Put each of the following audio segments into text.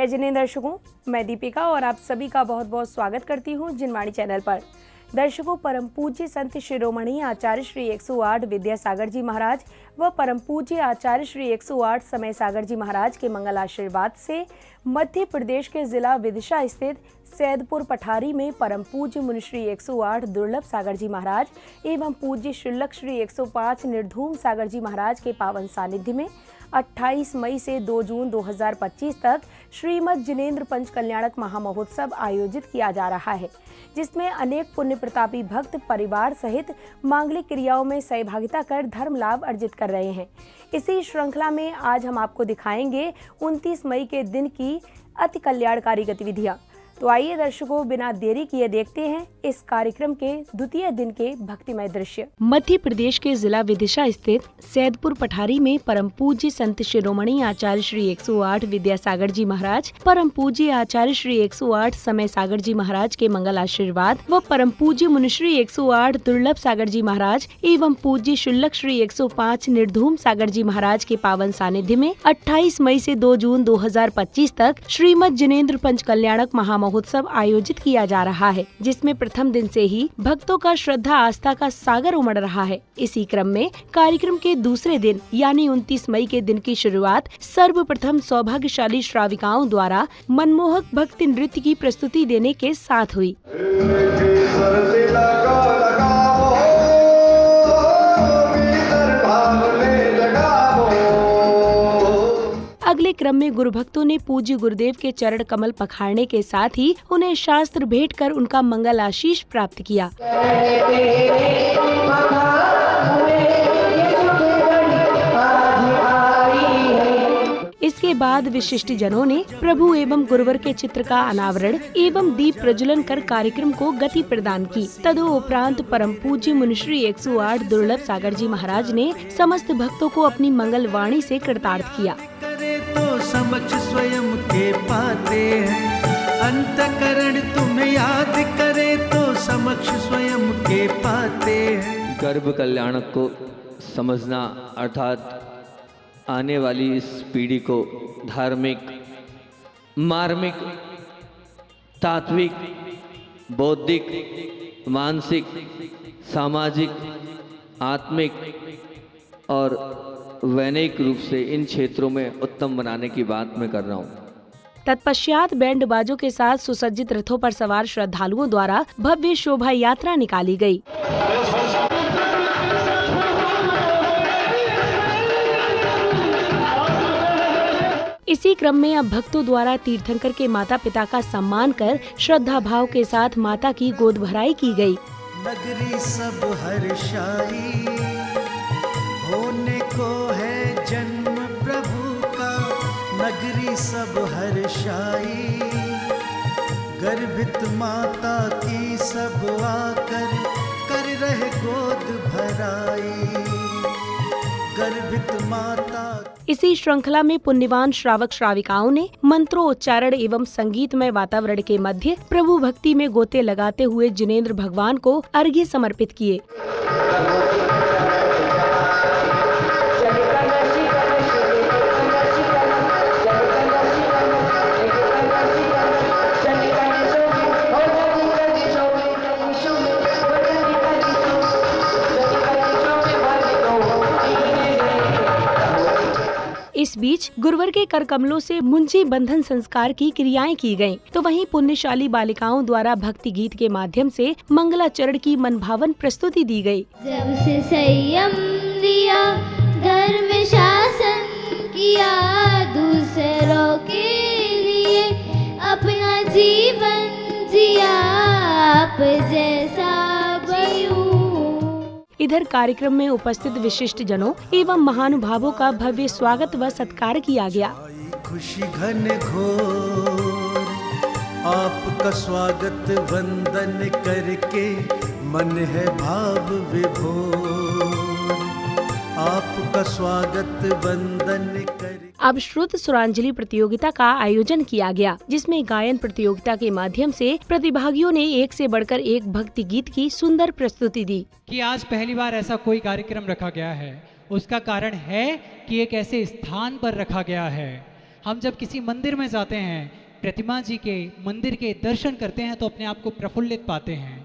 जय जिनेंद्र दर्शकों, मैं दीपिका और आप सभी का बहुत बहुत स्वागत करती हूँ जिनवाणी चैनल पर। दर्शकों, परम पूज्य संत शिरोमणि आचार्य श्री 108 विद्यासागर जी महाराज व परम पूज्य आचार्य श्री 108 समय सागर जी महाराज के मंगल आशीर्वाद से मध्य प्रदेश के जिला विदिशा स्थित सैदपुर पठारी में परम पूज्य मुनिश्री 108 दुर्लभ सागर जी महाराज एवं पूज्य शुल्लक श्री 105 निर्धूम सागर जी महाराज के पावन सानिध्य में 28 मई से 2 जून 2025 तक श्रीमद् जिनेंद्र पंच कल्याणक महामहोत्सव आयोजित किया जा रहा है, जिसमें अनेक पुण्य प्रतापी भक्त परिवार सहित मांगलिक क्रियाओं में सहभागिता कर धर्म लाभ अर्जित कर रहे हैं। इसी श्रृंखला में आज हम आपको दिखाएंगे 29 मई के दिन की अति कल्याणकारी गतिविधियां। तो आइए दर्शकों, बिना देरी किए देखते हैं इस कार्यक्रम के द्वितीय दिन के भक्तिमय दृश्य। मध्य प्रदेश के जिला विदिशा स्थित सैदपुर पठारी में परम पूज्य संत शिरोमणि आचार्य श्री 108 विद्यासागर जी महाराज, परम पूज्य आचार्य श्री 108 समय सागर जी महाराज के मंगल आशीर्वाद व परम पूज्य मुनिश्री 108 दुर्लभ सागर जी महाराज एवं पूज्य शुल्लक श्री 105 निर्धूम सागर जी महाराज के पावन सानिध्य में 28 मई से 2 जून 2025 तक श्रीमद् जिनेंद्र पंच कल्याणक महोत्सव आयोजित किया जा रहा है, जिसमें प्रथम दिन से ही भक्तों का श्रद्धा आस्था का सागर उमड़ रहा है। इसी क्रम में कार्यक्रम के दूसरे दिन यानी 29 मई के दिन की शुरुआत सर्वप्रथम सौभाग्यशाली श्राविकाओं द्वारा मनमोहक भक्ति नृत्य की प्रस्तुति देने के साथ हुई। अगले क्रम में गुरु भक्तों ने पूज्य गुरुदेव के चरण कमल पखारने के साथ ही उन्हें शास्त्र भेंट कर उनका मंगल आशीष प्राप्त किया। इसके बाद विशिष्ट जनों ने प्रभु एवं गुरुवर के चित्र का अनावरण एवं दीप प्रज्वलन कर कार्यक्रम को गति प्रदान की। तदुपरांत परम पूज्य मुनिश्री 108 दुर्लभ सागर जी महाराज ने समस्त भक्तों को अपनी मंगल वाणी से कृतार्थ किया। तो समक्ष स्वयं के पाते हैं, अंतकरण तुम्हें याद करे तो समक्ष स्वयं के पाते हैं। गर्भ कल्याणक को समझना अर्थात आने वाली इस पीढ़ी को धार्मिक, मार्मिक, तात्विक, बौद्धिक, मानसिक, सामाजिक, आत्मिक और वैज्ञानिक रूप से इन क्षेत्रों में उत्तम बनाने की बात मैं कर रहा हूँ। तत्पश्चात बैंड बाजों के साथ सुसज्जित रथों पर सवार श्रद्धालुओं द्वारा भव्य शोभा यात्रा निकाली गई। इसी क्रम में अब भक्तों द्वारा तीर्थंकर के माता पिता का सम्मान कर श्रद्धा भाव के साथ माता की गोद भराई की गई। नगरी सब हर्षाई होने को है जन्म प्रभु का, नगरी सब हर्षाई गर्भित माता की सब आकर कर रहे गोद भराई, गर्भित माता। इसी श्रृंखला में पुण्यवान श्रावक श्राविकाओं ने मंत्रोच्चारण एवं संगीतमय वातावरण के मध्य प्रभु भक्ति में गोते लगाते हुए जिनेंद्र भगवान को अर्घ्य समर्पित किए। इस बीच गुरुवर के कर कमलों से मुंजी बंधन संस्कार की क्रियाएं की गयीं, तो वहीं पुण्यशाली बालिकाओं द्वारा भक्ति गीत के माध्यम से मंगलाचरण की मनभावन प्रस्तुति दी गई। जब से संयम दिया, धर्म शासन किया, दूसरों के लिए अपना जीवन जिया, आप जैसा इधर कार्यक्रम में उपस्थित विशिष्ट जनों एवं महानुभावों का भव्य स्वागत व सत्कार किया गया। खुशी घन घोर आपका स्वागत वंदन करके मन है भाव विभोर, आपका स्वागत वंदन कर। अब श्रुत सुरांजलि प्रतियोगिता का आयोजन किया गया, जिसमें गायन प्रतियोगिता के माध्यम से प्रतिभागियों ने एक से बढ़कर एक भक्ति गीत की सुंदर प्रस्तुति दी। कि आज पहली बार ऐसा कोई कार्यक्रम रखा गया है, उसका कारण है कि एक ऐसे स्थान पर रखा गया है। हम जब किसी मंदिर में जाते हैं, प्रतिमा जी के मंदिर के दर्शन करते हैं तो अपने आप को प्रफुल्लित पाते हैं।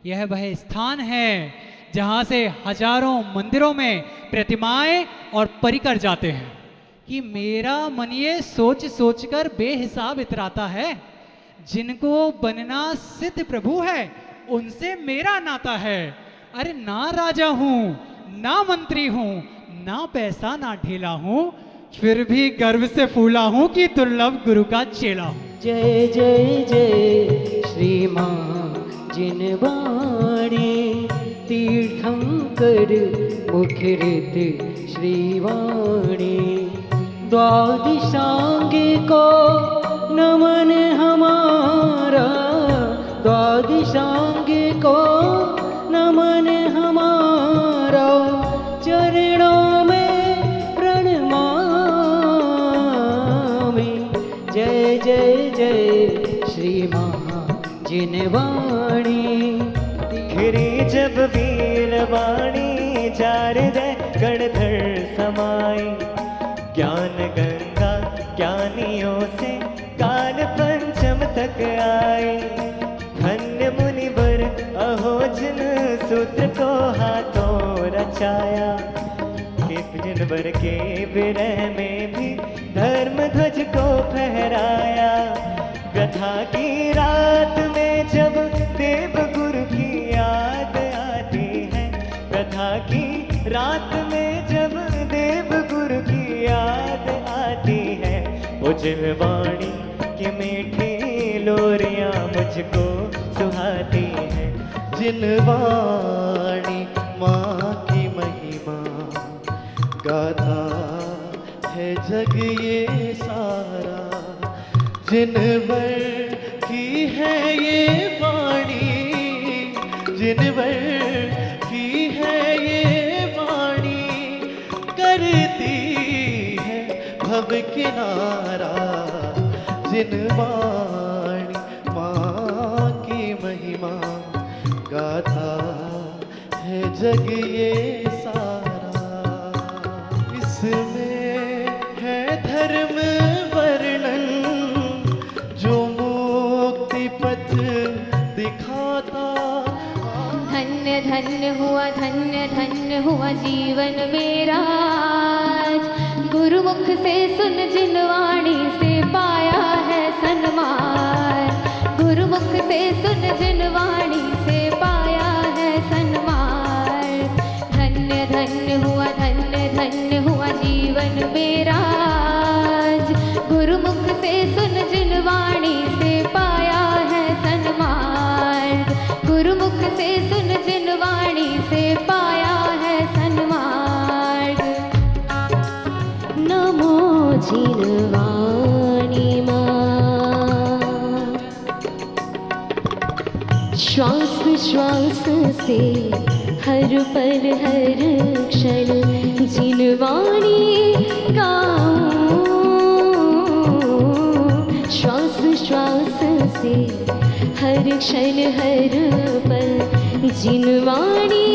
यह वह स्थान है जहाँ से हजारों मंदिरों में प्रतिमाएं और परिकर जाते हैं कि मेरा मन ये सोच सोच कर बेहिसाब इतराता है, जिनको बनना सिद्ध प्रभु है उनसे मेरा नाता है। अरे ना राजा हूँ, ना मंत्री हूँ, ना पैसा ना ढेला हूँ, फिर भी गर्व से फूला हूँ कि दुर्लभ गुरु का चेला हूँ। जय जय जय श्री माँ जिनवाणी, तीर्थंकर मुखरित श्रीवाणी। द्वादशांगी को नमन हमारा, द्वादशांगी को नमन हमारा, चरणों में प्रणमामि। जय जय जय श्री महा जिनवाणी। घिरी जब वीरवाणी, जारद गणधर समाई। ज्ञान गंगा ज्ञानियों से काल पंचम तक आई। धन्य मुनिवर अहो जिन सूत्र को हाथों रचाया। जिनवर के विरह में भी धर्म ध्वज को फहराया। व्यथा की रात में जब देव गुरु की याद आती है, व्यथा की रात में जब देव गुरु की याद आती है, वो जिनवाणी की मीठी लोरियां मुझको सुहाती है। जिनवाणी माँ की महिमा गाता है जग ये सारा। जिनवर की है ये वाणी, जिनवर की है ये वाणी, करती है भव किनारा। जिनवाणी माँ की महिमा गाता है जग ये सारा। इसमें है धर्म वर्णन जो मुक्ति पथ दिखाता। धन्य धन्य हुआ जीवन मेरा आज, गुरुमुख से सुन जिनवाणी से पाया है सन्मान। गुरुमुख से सुन जिनवाणी से पाया है सन्मान। धन्य धन्य हुआ जीवन मेरा आज, गुरुमुख से सुन जिनवाणी से पाया है सन्मान। गुरुमुख से सुन जिनवाणी से पाया है सन्मान। नमो जिनवाणी माँ। श्वास श्वास से हर पल हर क्षण जिनवाणी गाऊं। श्वास श्वास से हर क्षण हर पल जिनवाणी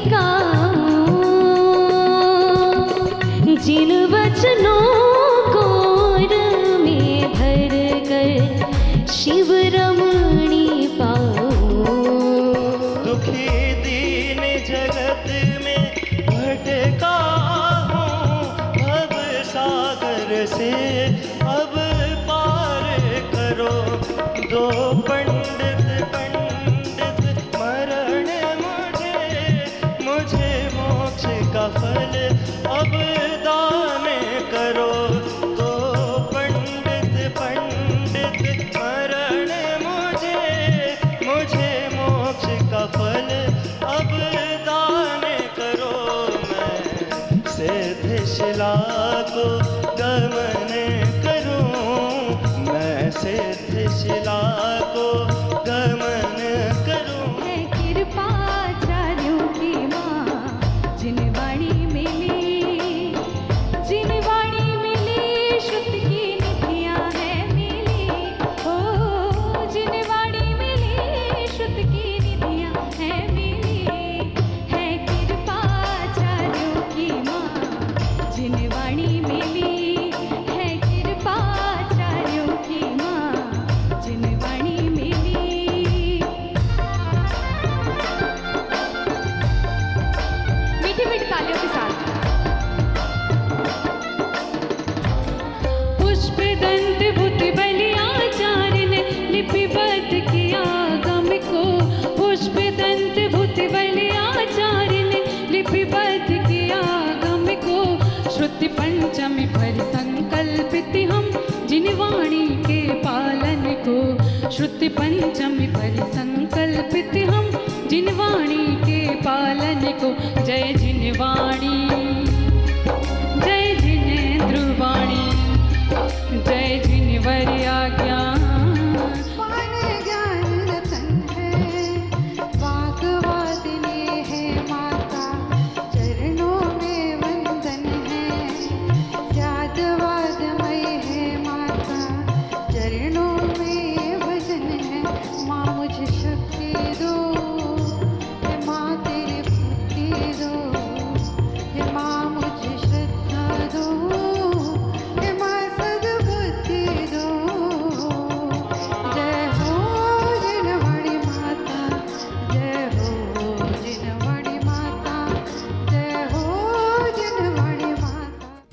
गाऊं। जिन वचनों को में भर कर शिव रमणी पाऊं। दुखी दीन जगत में भटका हूँ, भव सागर से अब पार करो। दो पंडित मरण मुझे मोक्ष का फल अब दान करो। दो पंडित मरण मुझे मोक्ष का फल श्रुति पंचमी पर संकल्पित हम जिनवाणी के पालन को। जय जिनवाणी, जय जिनेन्द्रवाणी, जय जिनवर आज्ञा।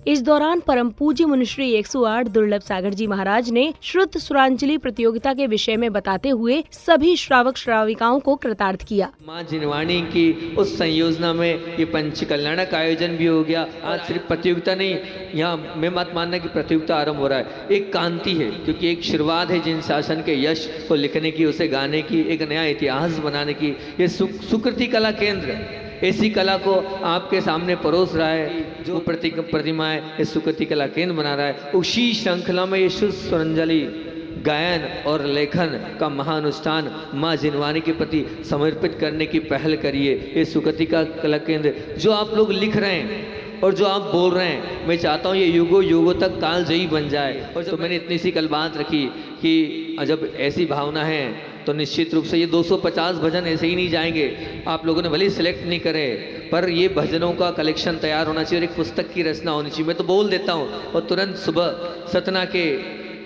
इस दौरान परम पूज्य मुनिश्री 108 दुर्लभ सागर जी महाराज ने श्रुत सुरांजलि प्रतियोगिता के विषय में बताते हुए सभी श्रावक श्राविकाओं को कृतार्थ किया। माँ जिनवाणी की उस संयोजना में ये पंच कल्याणक आयोजन भी हो गया। आज सिर्फ प्रतियोगिता नहीं, यहाँ मैं मत मानना कि प्रतियोगिता आरंभ हो रहा है, एक कांति है, क्योंकि एक शुरुआत है जिन शासन के यश को लिखने की, उसे गाने की, एक नया इतिहास बनाने की। ये सुकृति कला केंद्र ऐसी कला को आपके सामने परोस रहा है, जो प्रतिमाएं इस सुकृति कला केंद्र बना रहा है। उसी श्रृंखला में ये शुद्ध स्वरांजलि गायन और लेखन का महानुष्ठान माँ जिनवाणी के प्रति समर्पित करने की पहल करिए। ये सुकृति का कला केंद्र जो आप लोग लिख रहे हैं और जो आप बोल रहे हैं, मैं चाहता हूँ ये युगों युगों तक कालजयी बन जाए। और जो मैंने इतनी सी कल बात रखी कि जब ऐसी भावना है तो निश्चित रूप से ये 250 भजन ऐसे ही नहीं जाएंगे। आप लोगों ने भले सिलेक्ट नहीं करे, पर ये भजनों का कलेक्शन तैयार होना चाहिए और एक पुस्तक की रचना होनी चाहिए। मैं तो बोल देता हूँ। और तुरंत सुबह सतना के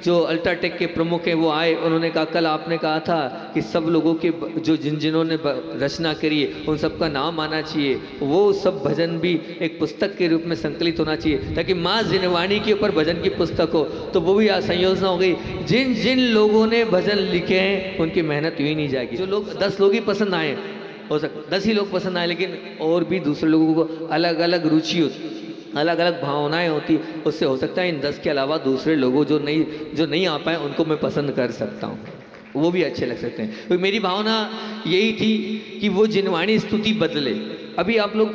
जो अल्ट्राटेक के प्रमुख हैं वो आए, उन्होंने कहा कल आपने कहा था कि सब लोगों के जो जिन्होंने रचना करी है उन सबका नाम आना चाहिए, वो सब भजन भी एक पुस्तक के रूप में संकलित होना चाहिए, ताकि माँ जिनवाणी के ऊपर भजन की पुस्तक हो। तो वो भी आज संयोजना हो गई। जिन जिन लोगों ने भजन लिखे हैं उनकी मेहनत यूँ ही नहीं जाएगी। जो लोग 10 लोग ही पसंद आए, हो सकता 10 ही लोग पसंद आए, लेकिन और भी दूसरे लोगों को अलग अलग रुचि होती, अलग अलग भावनाएं होती, उससे हो सकता है इन 10 के अलावा दूसरे लोगों जो नहीं आ पाए उनको मैं पसंद कर सकता हूँ, वो भी अच्छे लग सकते हैं। तो मेरी भावना यही थी कि वो जिनवाणी स्तुति बदले। अभी आप लोग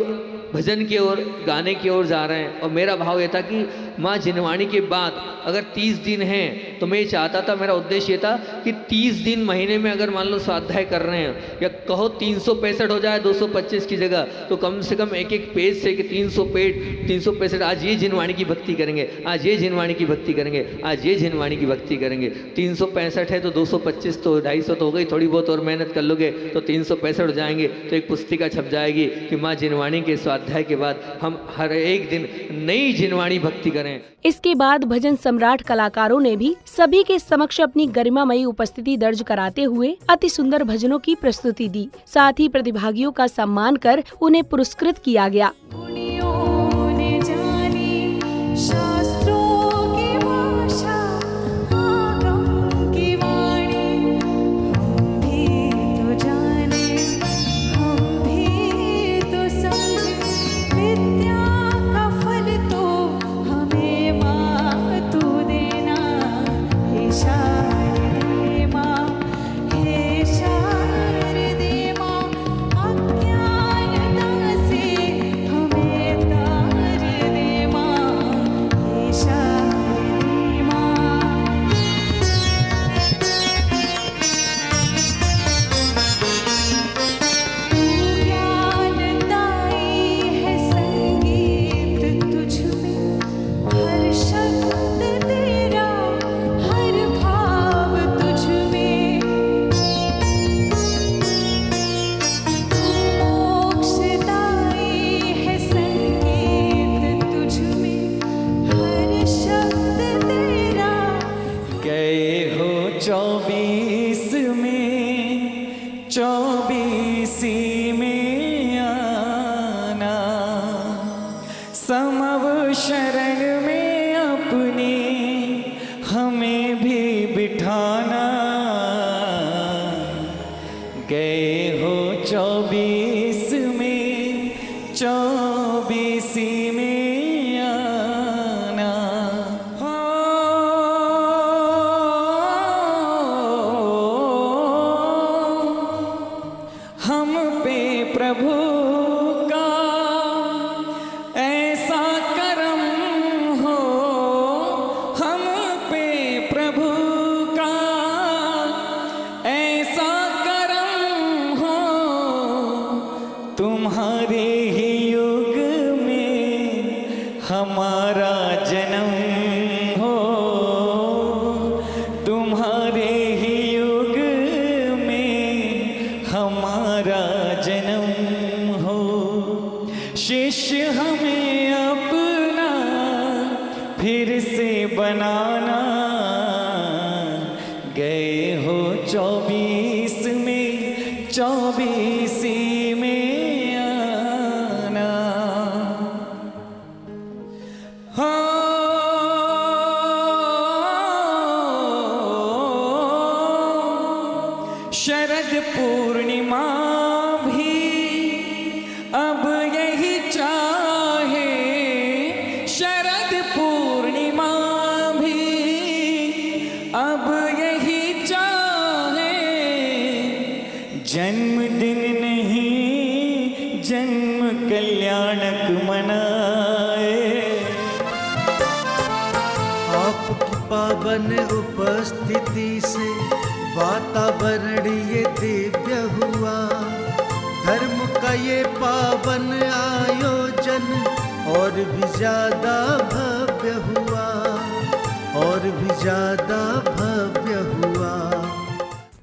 भजन की ओर, गाने की ओर जा रहे हैं, और मेरा भाव ये था कि माँ जिनवाणी के बाद अगर 30 दिन हैं तो मैं ये चाहता था, मेरा उद्देश्य ये था कि 30 दिन महीने में अगर मान लो स्वाध्याय कर रहे हैं, या कहो 365 हो जाए 225 की जगह, तो कम से कम एक एक पेज से कि 365 आज ये जिनवाणी की भक्ति करेंगे, आज ये जिनवाणी की भक्ति करेंगे, आज ये जिनवाणी की भक्ति करेंगे। 365 है तो 225 तो 250 तो हो गई, थोड़ी बहुत और मेहनत कर लोगे तो 365 हो जाएंगे। तो एक पुस्तिका छप जाएगी कि माँ जिनवाणी के स्वाध्याय के बाद हम हर एक दिन नई जिनवाणी भक्ति करें। इसके बाद भजन सम्राट कलाकारों ने भी सभी के समक्ष अपनी गरिमामयी उपस्थिति दर्ज कराते हुए अति सुंदर भजनों की प्रस्तुति दी। साथ ही प्रतिभागियों का सम्मान कर उन्हें पुरस्कृत किया गया। शरण में अपने हमें भी बिठाना, गए हो 24 में 24 में आना। हो पे प्रभु का ऐसा करम हो, हम पे प्रभु का ऐसा करम हो, तुम्हारे ही युग में हमारा जन्म हो, तुम्हारे ही युग में हमारा जन्म हो। शिष्य हमें अपना फिर से बनाना, गए हो 24 में 24 में आना। शरद पूर्णिमा भी अब यही चाहे, शरद पूर्णिमा भी अब यही चाहे, जन्मदिन नहीं जन्म कल्याणक मनाए। आपकी पावन उपस्थिति से वातावरण ये दिव्य हुआ, धर्म का ये पावन आयोजन और भी ज्यादा भव्य हुआ, और भी ज्यादा भव्य हुआ।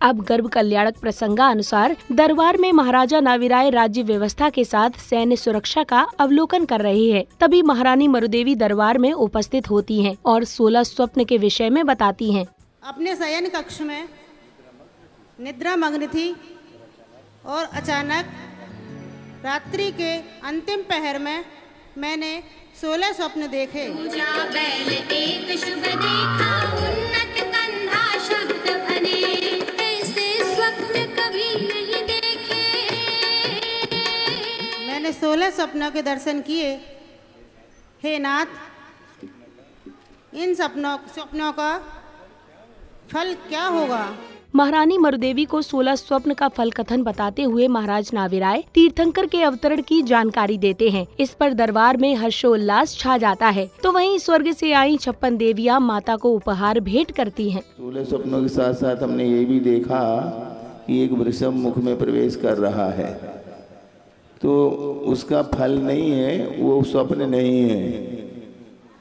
अब गर्भ कल्याणक प्रसंगानुसार दरबार में महाराजा नाविराय राज्य व्यवस्था के साथ सैन्य सुरक्षा का अवलोकन कर रही है। तभी महारानी मरुदेवी दरबार में उपस्थित होती हैं और 16 स्वप्न के विषय में बताती हैं। अपने शयन कक्ष में निद्रा मग्न थी और अचानक रात्रि के अंतिम पहर में मैंने 16 स्वप्न देखे। एक शुभ देखा, उन्नत कंधा शब्द बने, ऐसे स्वप्न कभी नहीं देखे। मैंने 16 स्वप्नों के दर्शन किए। हे नाथ, इन स्वप्नों का फल क्या होगा? महारानी मरुदेवी को 16 स्वप्न का फल कथन बताते हुए महाराज नाविराय तीर्थंकर के अवतरण की जानकारी देते हैं। इस पर दरबार में हर्षोल्लास छा जाता है। तो वहीं स्वर्ग से आई 56 देवियां माता को उपहार भेंट करती हैं। 16 स्वप्नों के साथ साथ हमने ये भी देखा कि एक वृषभ मुख में प्रवेश कर रहा है, तो उसका फल नहीं है, वो स्वप्न नहीं है।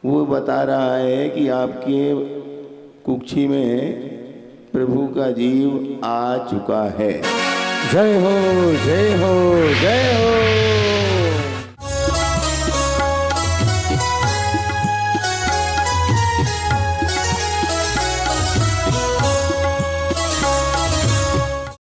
वो बता रहा है कि आपके कुक्षी में प्रभु का जीव आ चुका है। जय हो जय हो जय हो।